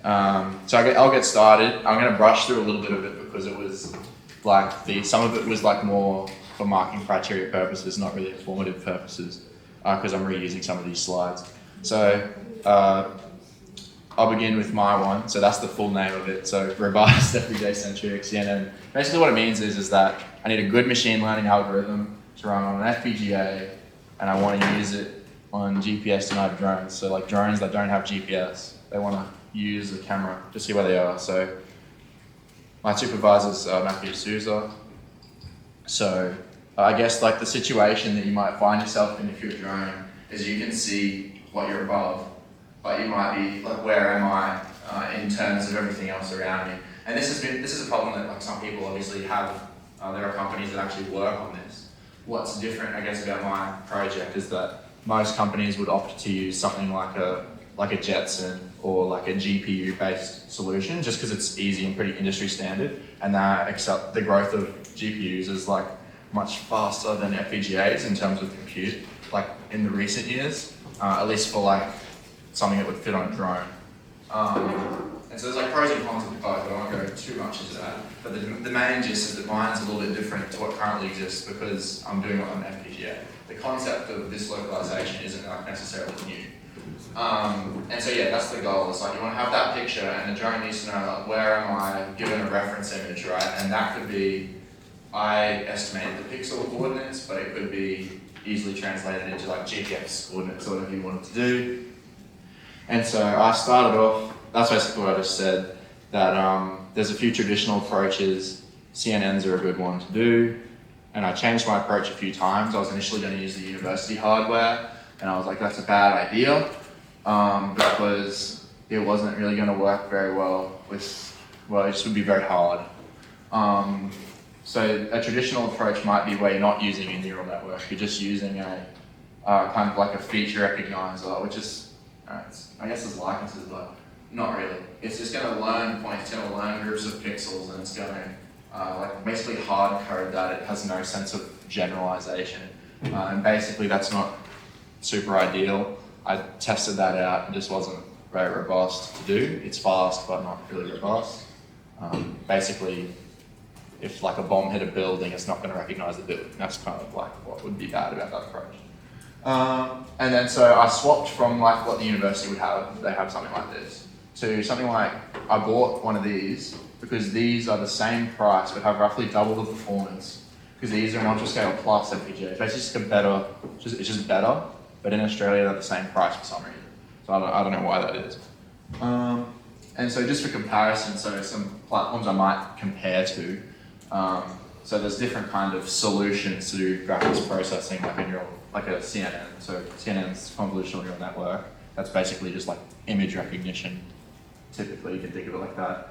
So I'll get started. I'm going to brush through a little bit of it because it was like some of it was like more for marking criteria purposes, not really informative purposes, because I'm reusing some of these slides. So I'll begin with my one. So that's the full name of it. So robust FPGA-Centric CNN. Basically what it means is that I need a good machine learning algorithm to run on an FPGA, and I want to use it on GPS denied drones. So like drones that don't have GPS, they want to use the camera to see where they are. So my supervisor's Matthew Souza. So I guess like the situation that you might find yourself in if you're a drone is you can see what you're above, but you might be like, where am I in terms of everything else around me? And this is a problem that like some people obviously have. There are companies that actually work on this. What's different, I guess, about my project is that most companies would opt to use something like a Jetson or like a GPU-based solution, just because it's easy and pretty industry standard, and except the growth of GPUs is like much faster than FPGAs in terms of compute, like in the recent years, at least for like something that would fit on a drone. And so there's like pros and cons of both, but I won't go too much into that. But the main gist is that mine's a little bit different to what currently exists because I'm doing it on an FPGA. The concept of this localization isn't like necessarily new. And so yeah, that's the goal. It's like you want to have that picture and the drone needs to know like, where am I given a reference image, right? And that could be, I estimated the pixel coordinates, but it could be easily translated into like GPS coordinates or whatever you wanted to do. And so I started off, that's basically what I just said, that there's a few traditional approaches. CNNs are a good one to do. And I changed my approach a few times. I was initially going to use the university hardware, and I was like, that's a bad idea, because it wasn't really going to work very well with, well, it just would be very hard. So a traditional approach might be where you're not using a neural network, you're just using a kind of like a feature recognizer, which is, I guess there's likenesses, but not really. It's just going to learn points, it's going to learn groups of pixels, and it's going to like basically hard code that. It has no sense of generalization. And basically that's not super ideal. I tested that out and just wasn't very robust to do. It's fast, but not really robust. Basically, if like a bomb hit a building, it's not going to recognize the building. That's kind of like what would be bad about that approach. And then so I swapped from like what the university would have, they have something like this, to something like, I bought one of these because these are the same price but have roughly double the performance, because these are an Ultrascale Plus FPGA. It's just it's just better, but in Australia they're the same price for some reason. So I don't know why that is. And so just for comparison, so some platforms I might compare to, so there's different kind of solutions to do graphics processing, like a CNN. So CNN's convolutional neural network. That's basically just like image recognition. Typically, you can think of it like that.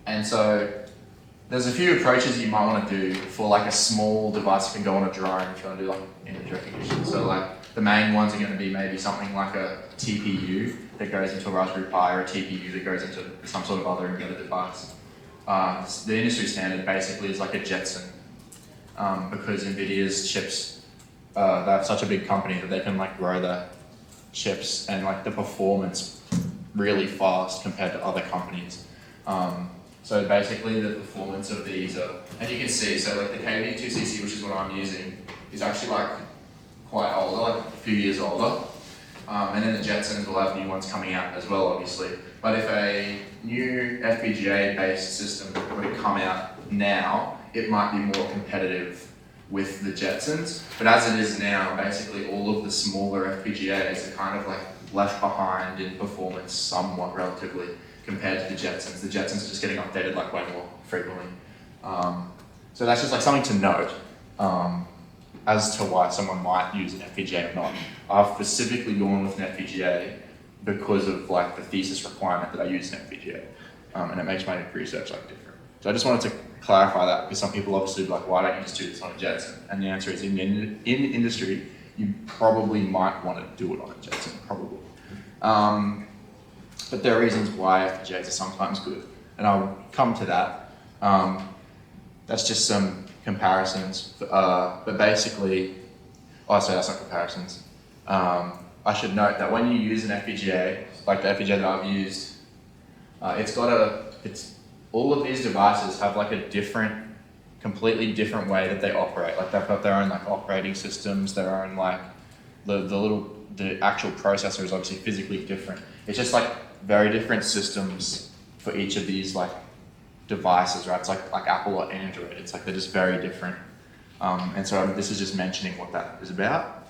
And so there's a few approaches you might want to do for like a small device that can go on a drone if you want to do like image recognition. So like the main ones are going to be maybe something like a TPU that goes into a Raspberry Pi, or a TPU that goes into some sort of other embedded device. The industry standard basically is like a Jetson, because NVIDIA's chips, they have such a big company that they can like grow their chips and like the performance really fast compared to other companies. So basically the performance of these are, and you can see, so like the KV2CC, which is what I'm using, is actually like quite older, like a few years older. And then the Jetsons will have new ones coming out as well, obviously. But if a new FPGA-based system were to come out now, it might be more competitive with the Jetsons. But as it is now, basically all of the smaller FPGAs are kind of like left behind in performance somewhat relatively compared to the Jetsons. The Jetsons are just getting updated like way more frequently. So that's just like something to note as to why someone might use an FPGA or not. I've specifically gone with an FPGA because of like the thesis requirement that I use an FPGA, and it makes my research like different. So I just wanted to clarify that, because some people obviously be like, why don't you just do this on a Jetson? And the answer is in industry, you probably might want to do it on a Jetson, probably. But there are reasons why FPGAs are sometimes good, and I'll come to that. That's just some comparisons, but basically, oh, sorry, that's not comparisons. I should note that when you use an FPGA, like the FPGA that I've used, all of these devices have like a completely different way that they operate. Like they've got their own like operating systems, their own like, the actual processor is obviously physically different. It's just like very different systems for each of these like devices, right? It's like Apple or Android. It's like they're just very different. And so this is just mentioning what that is about.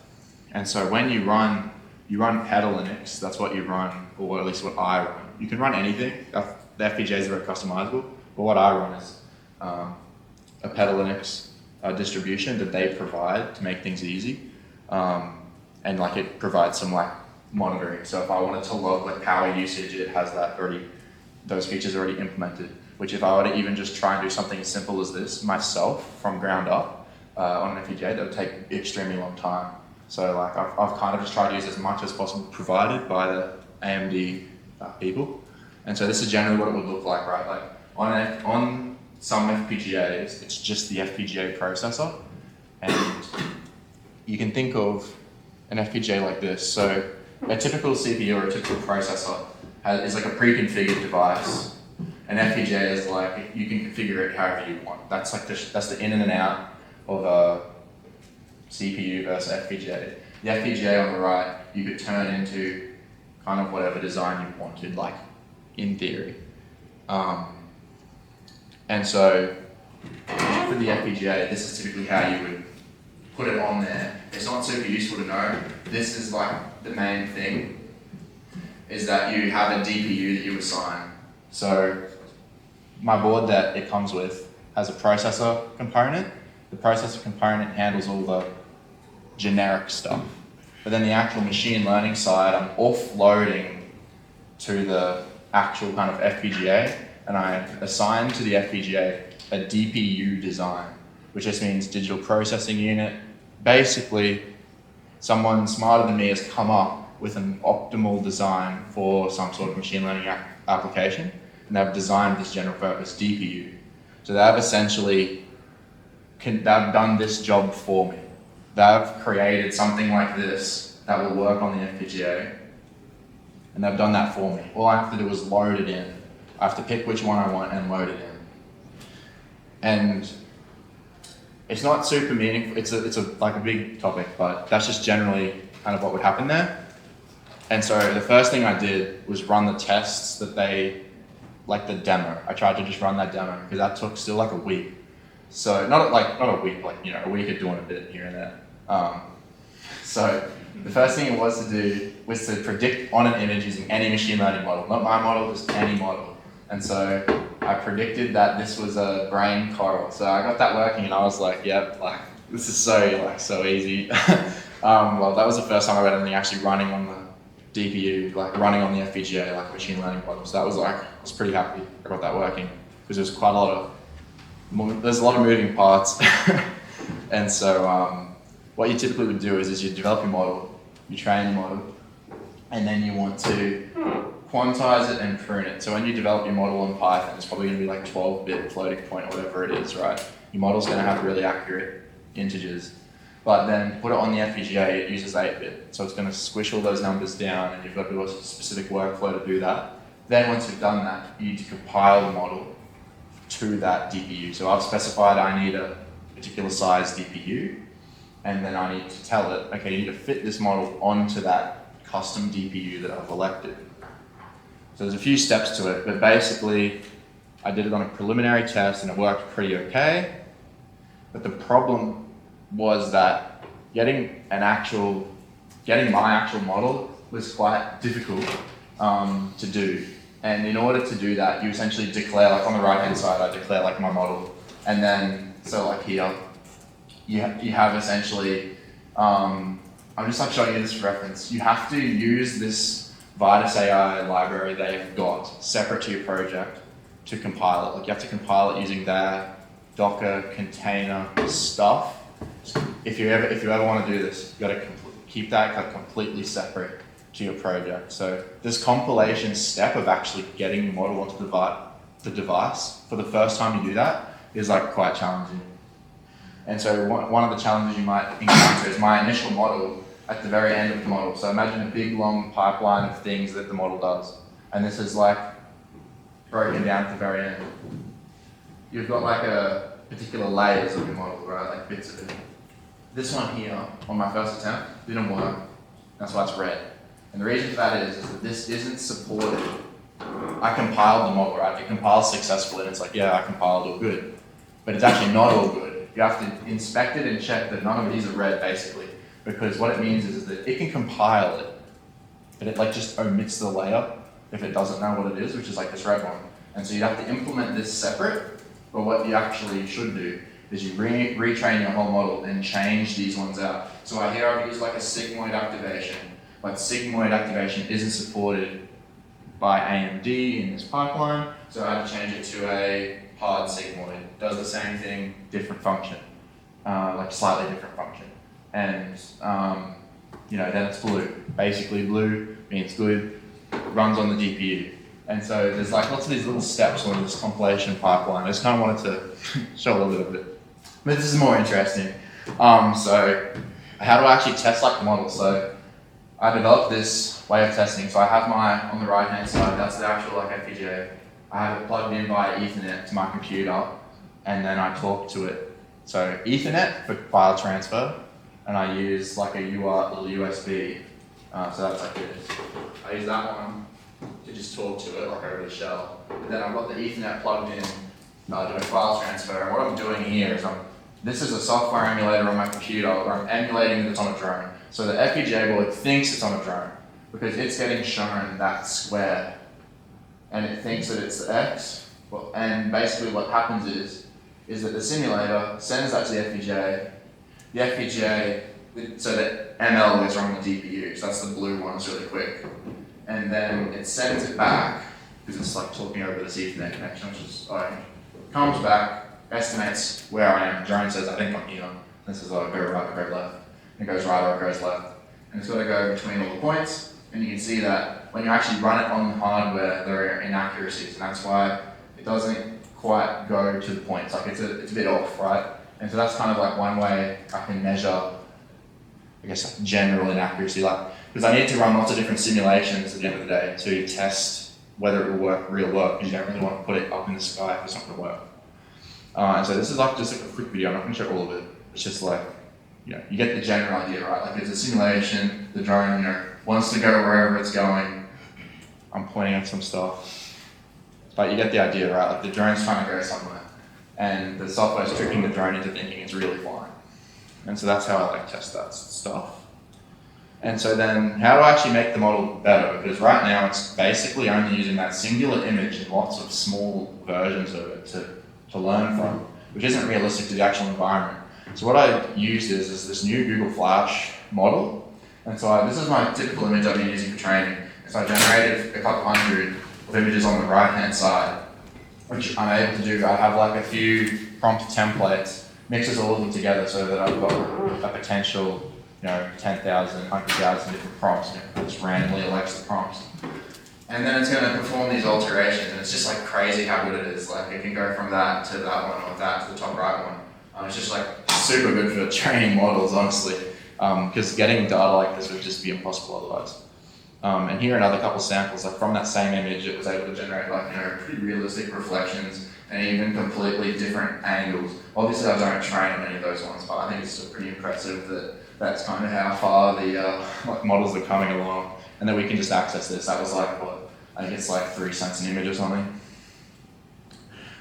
And so when you run Pedal Linux, that's what you run, or at least what I run. You can run anything. The FPGA is very customizable, but what I run is a Pedal Linux distribution that they provide to make things easy. And like it provides some like monitoring. So if I wanted to log like power usage, it has those features already implemented. Which if I were to even just try and do something as simple as this myself from ground up on an FPGA, that would take extremely long time. So like I've kind of just tried to use as much as possible provided by the AMD people. And so this is generally what it would look like, right? Like on some FPGAs, it's just the FPGA processor. And you can think of an FPGA like this. So a typical CPU or a typical processor is like a pre-configured device. An FPGA is like, you can configure it however you want. That's like that's the in and out of a CPU versus FPGA. The FPGA on the right, you could turn into kind of whatever design you wanted, like in theory. And so for the FPGA, this is typically how you would put it on there. It's not super useful to know. This is like the main thing, is that you have a DPU that you assign. So my board that it comes with has a processor component. The processor component handles all the generic stuff. But then the actual machine learning side, I'm offloading to the actual kind of FPGA, and I assign to the FPGA a DPU design, which just means digital processing unit. Basically, someone smarter than me has come up with an optimal design for some sort of machine learning application, and they've designed this general purpose DPU. So they've essentially, they've done this job for me. They've created something like this that will work on the FPGA, and they've done that for me. All I have to do is load it in. I have to pick which one I want and load it in. And it's not super meaningful. It's like a big topic, but that's just generally kind of what would happen there. And so the first thing I did was run the tests that like the demo. I tried to just run that demo because that took still like a week. So not a week, like, you know, a week of doing a bit here and there. So the first thing it was to do was to predict on an image using any machine learning model, not my model, just any model. And so I predicted that this was a brain coral. So I got that working and I was like, yep, like this is so easy. Well, that was the first time I got anything actually running on the DPU, like running on the FPGA, like a machine learning model. So that was like, I was pretty happy I got that working because there's quite a lot of, there's a lot of moving parts. And so what you typically would do is you develop your model, you train your model, and then you want to quantize it and prune it. So when you develop your model in Python, it's probably going to be like 12-bit floating point or whatever it is, right? Your model's going to have really accurate integers. But then put it on the FPGA, it uses 8-bit. So it's going to squish all those numbers down, and you've got to do a specific workflow to do that. Then once you've done that, you need to compile the model to that DPU. So I've specified I need a particular size DPU, and then I need to tell it, okay, you need to fit this model onto that custom DPU that I've elected. So there's a few steps to it, but basically I did it on a preliminary test and it worked pretty okay. But the problem was that getting my actual model was quite difficult to do. And in order to do that, you essentially declare, like on the right hand side, I declare like my model. And then, so like here, you have essentially, I'm just like showing you this reference. You have to use this Vitis AI library they've got separate to your project to compile it. Like you have to compile it using their Docker container stuff. If you ever want to do this, you've got to keep that like completely separate to your project. So this compilation step of actually getting the model onto the device for the first time you do that is like quite challenging. And so one of the challenges you might encounter is my initial model at the very end of the model. So imagine a big long pipeline of things that the model does. And this is like broken down at the very end. You've got like a particular layers of your model, right? Like bits of it. This one here, on my first attempt, didn't work. That's why it's red. And the reason for that is that this isn't supported. I compiled the model, right? It compiles successfully, and it's like, yeah, I compiled all good. But it's actually not all good. You have to inspect it and check that none of these are red, basically. Because what it means is that it can compile it, but it like just omits the layer if it doesn't know what it is, which is like this red one. And so you have to implement this separate, but what you actually should do is you retrain your whole model and change these ones out. So here I've used like a sigmoid activation, but sigmoid activation isn't supported by AMD in this pipeline, so I had to change it to a hard sigmoid. It does the same thing, different function, like slightly different function. And then it's blue. Basically blue means good, runs on the GPU. And so there's like lots of these little steps on this compilation pipeline. I just kind of wanted to show a little bit of it. But this is more interesting. So how do I actually test like the model? So I developed this way of testing. So I have on the right hand side, that's the actual like FPGA. I have it plugged in via Ethernet to my computer, and then I talk to it. So Ethernet for file transfer, and I use like a little USB. So that's like this. I use that one to just talk to it like over the shell. And then I've got the Ethernet plugged in, doing file transfer. And what I'm doing here is this is a software emulator on my computer where I'm emulating that it's on a drone. So the FPGA board thinks it's on a drone because it's getting shown that square, and it thinks that it's the X. And basically what happens is that the simulator sends that to the FPGA. The FPGA, so that ML gets run on the GPU, so that's the blue one, it's really quick. And then it sends it back, because it's like talking over this Ethernet connection, which is orange. Comes back, estimates where I am. The drone says, I think I'm here. This is like go right or go left. It goes right or it goes left. And it's got to go between all the points. And you can see that when you actually run it on the hardware, there are inaccuracies. And that's why it doesn't quite go to the points. Like it's a bit off, right? And so that's kind of like one way I can measure, I guess, general inaccuracy. Because I need to run lots of different simulations at the end of the day to test whether it will work real work, because you don't really want to put it up in the sky if it's not going to work. And so this is like just like a quick video. I'm not going to show all of it. It's just like, you get the general idea, right? Like it's a simulation. The drone, wants to go wherever it's going. I'm pointing at some stuff, but you get the idea, right? Like the drone's trying to go somewhere, and the software is tricking the drone into thinking it's really flying. And so that's how I like test that stuff. And so then, how do I actually make the model better? Because right now it's basically only using that singular image and lots of small versions of it to learn from, which isn't realistic to the actual environment. So what I used is this new Google Flash model. And so this is my typical image I've been using for training. So I generated a couple hundred of images on the right-hand side, which I'm able to do. I have like a few prompt templates, mixes all of them together so that I've got a potential 10,000, 100,000 different prompts. It just randomly elects the prompts. And then it's going to perform these alterations, and it's just like crazy how good it is. Like it can go from that to that one, or that to the top right one. It's just like super good for training models, honestly, because getting data like this would just be impossible otherwise. And here are another couple samples. Like from that same image, it was able to generate pretty realistic reflections and even completely different angles. Obviously, I don't train on any of those ones, but I think it's still pretty impressive that that's kind of how far the models are coming along, and then we can just access this. That was like I think it's like 3 cents an image or something.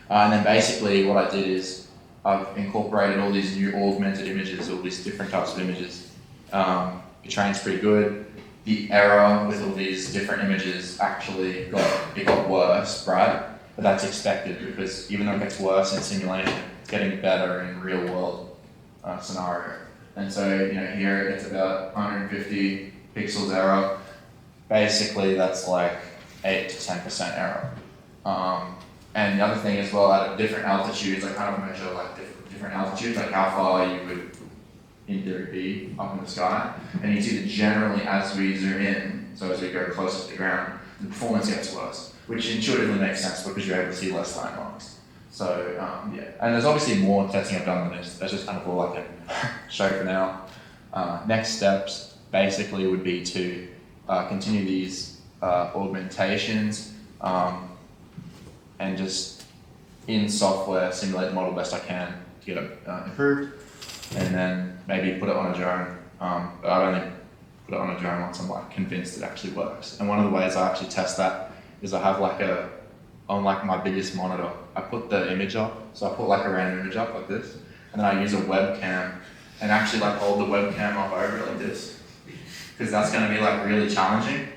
And then basically what I did is I've incorporated all these new augmented images, all these different types of images. It trains pretty good. The error with all these different images actually got worse, right? But that's expected because even though it gets worse in simulation, it's getting better in real world scenario. And so here it's about 150 pixels error. Basically, that's like 8 to 10% error. And the other thing as well, at different altitudes, I kind of measure like different altitudes, like how far you would, in theory, be up in the sky. And you see that generally as we zoom in, so as we go closer to the ground, the performance gets worse, which intuitively makes sense because you're able to see less time marks. So yeah, and there's obviously more testing I've done than this. That's just kind of all I can show for now. Next steps basically would be to continue these augmentations and just in software simulate the model best I can to get it improved, and then maybe put it on a drone. But I'd only put it on a drone once I'm like convinced it actually works. And one of the ways I actually test that is I have like on like my biggest monitor, I put the image up. So I put like a random image up like this, and then I use a webcam and actually like hold the webcam up over it like this, because that's going to be like really challenging.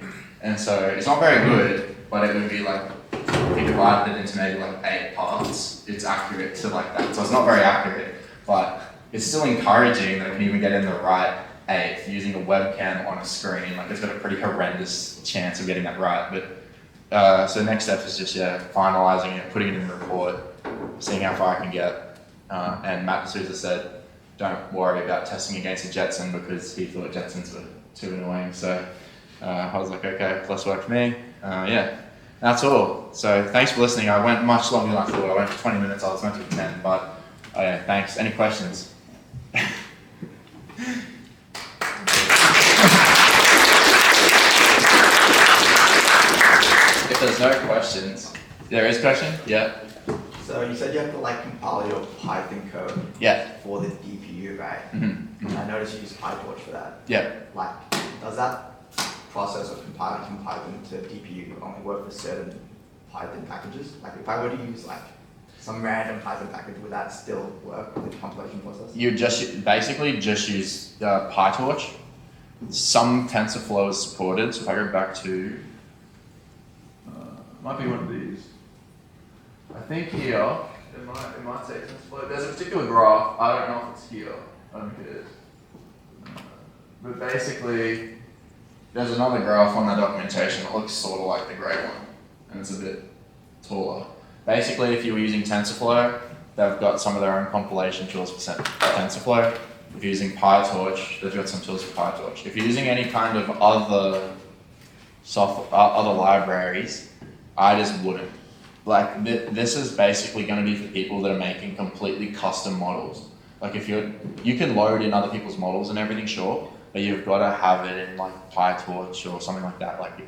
And so it's not very good, but it would be like, if you divided it into maybe like 8 parts, it's accurate to like that. So it's not very accurate, but it's still encouraging that I can even get in the right 8 using a webcam on a screen. Like it's got a pretty horrendous chance of getting that right. But so the next step is just finalizing it, putting it in the report, seeing how far I can get. And Matt D'Souza said, don't worry about testing against a Jetson because he thought Jetsons were too annoying. So I was like, okay, plus work for me. Yeah, that's all. So thanks for listening. I went much longer than I thought. I went for 20 minutes. I was meant to be 10, but yeah, thanks. Any questions? If there's no questions, there is a question? Yeah. So you said you have to like compile your Python code for the DPU, right? Mm-hmm. I noticed you use PyTorch for that. Yeah. Like, does that process of compiling from Python to DPU only work for certain Python packages? Like if I were to use like some random Python package, would that still work with the compilation process? You basically just use PyTorch. Some TensorFlow is supported, so if I go back to, might be one of these. I think here, it might say TensorFlow. There's a particular graph, I don't know if it's here. I don't think it is. But basically, there's another graph on that documentation that looks sort of like the grey one, and it's a bit taller. Basically, if you were using TensorFlow, they've got some of their own compilation tools for TensorFlow. If you're using PyTorch, they've got some tools for PyTorch. If you're using any kind of other other libraries, I just wouldn't. Like this is basically going to be for people that are making completely custom models. Like if you can load in other people's models and everything, sure, but you've got to have it in like PyTorch or something like that. Like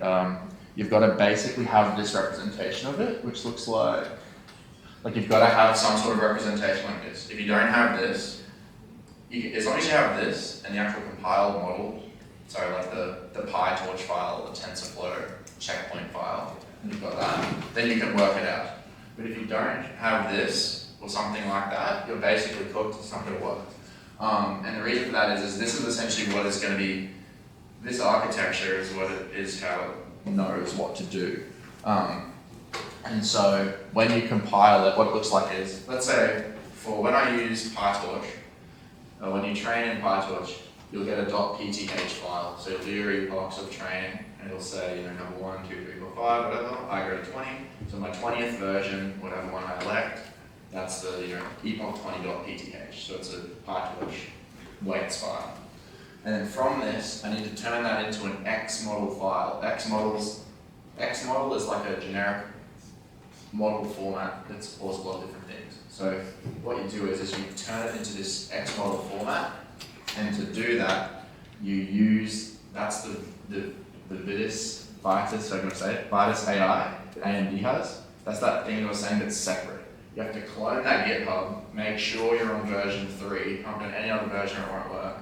you've got to basically have this representation of it, which looks like you've got to have some sort of representation like this. If you don't have this, as long as you have this and the actual compiled model, so like the PyTorch file, the TensorFlow checkpoint file, and you've got that, then you can work it out. But if you don't have this or something like that, you're basically cooked, it's not going to work. And the reason for that is this is essentially what it's going to be. This architecture is what it is, how it knows what to do. And so when you compile it, what it looks like is, let's say for when I use PyTorch, when you train in PyTorch, you'll get a .pth file. So you'll do your epochs of training, and it'll say, number 1, 2, 3, 4, 5, whatever. I go to 20. So my 20th version, whatever one I elect, that's the epoch 20.pth. So it's a PyTorch weights file. And then from this, I need to turn that into an XModel file. XModel is like a generic model format that supports a lot of different things. So what you do is you turn it into this XModel format, and to do that, you use, that's the Vitis, so I'm going to say it, Vitis AI that AMD has. That's that thing I was saying that's separate. You have to clone that GitHub, make sure you're on version 3, not on any other version it won't work.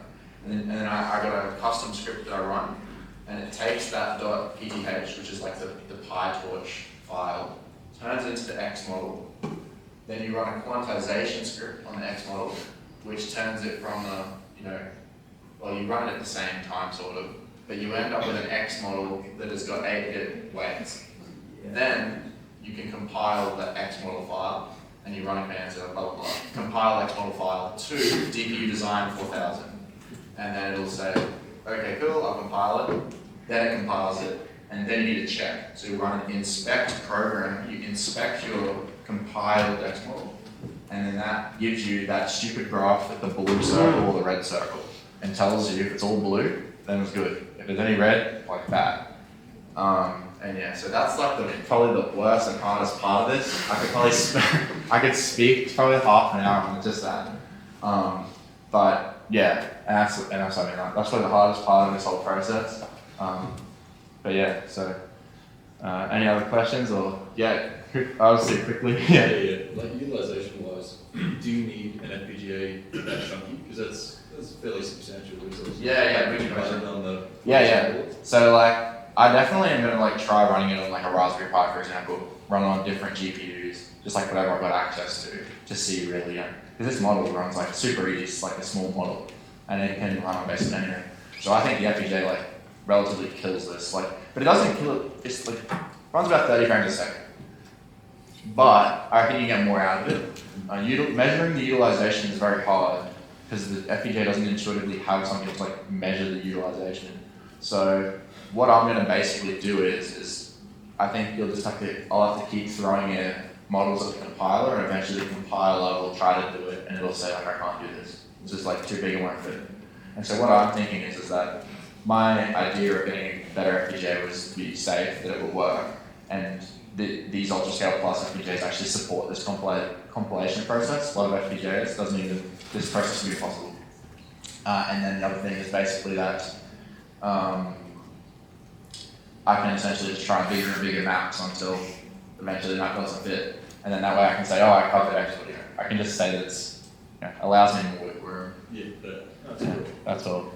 And then I got a custom script that I run, and it takes that .pth, which is like the PyTorch file, turns it into the XModel. Then you run a quantization script on the XModel, which turns it from you run it at the same time sort of, but you end up with an XModel that has got 8-bit weights. Then you can compile the XModel file, and you run a command to blah, blah, blah, compile XModel file to DPU design 4000. And then it'll say, okay, cool, I'll compile it. Then it compiles it, and then you need to check. So you run an inspect program, you inspect your compiled XModel, and then that gives you that stupid graph with the blue circle or the red circle, and tells you if it's all blue, then it's good. If there's any red, like bad. And yeah, so that's like probably the worst and hardest part of this. I could speak probably half an hour on just that. But yeah, and that's I mean, like, that's probably the hardest part of this whole process. But yeah, so any other questions or yeah, I'll say quickly. Yeah. Like utilization wise, do you need an FPGA that chunky? Because that's fairly substantial resource. Yeah, we good can question. run it on the Yeah. So like, I definitely am gonna like try running it on like a Raspberry Pi, for example, run it on different GPUs, just like whatever I've got access to see really, because this model runs like super easy, it's like a small model, and it can run on basically anything. So I think the FPGA like relatively kills this, like, but it doesn't kill it. It's like runs about 30 frames a second, but I think you get more out of it. Measuring the utilization is very hard because the FPGA doesn't intuitively have something to like measure the utilization. So what I'm going to basically do is I think I'll have to keep throwing in models at the compiler, and eventually the compiler will try to do it, and it'll say like, I can't do this. It's just like too big and won't fit. And so what I'm thinking is that my idea of getting a better FPGA was to be safe, that it would work, and these UltraScale Plus FPGAs actually support this compilation process. A lot of FPGAs doesn't even, this process would be possible. And then the other thing is basically that I can essentially just try bigger and bigger maps until eventually the map doesn't fit. And then that way I can say, oh, I covered actually. I can just say that it's, allows me more wiggle room. Yeah, but That's all.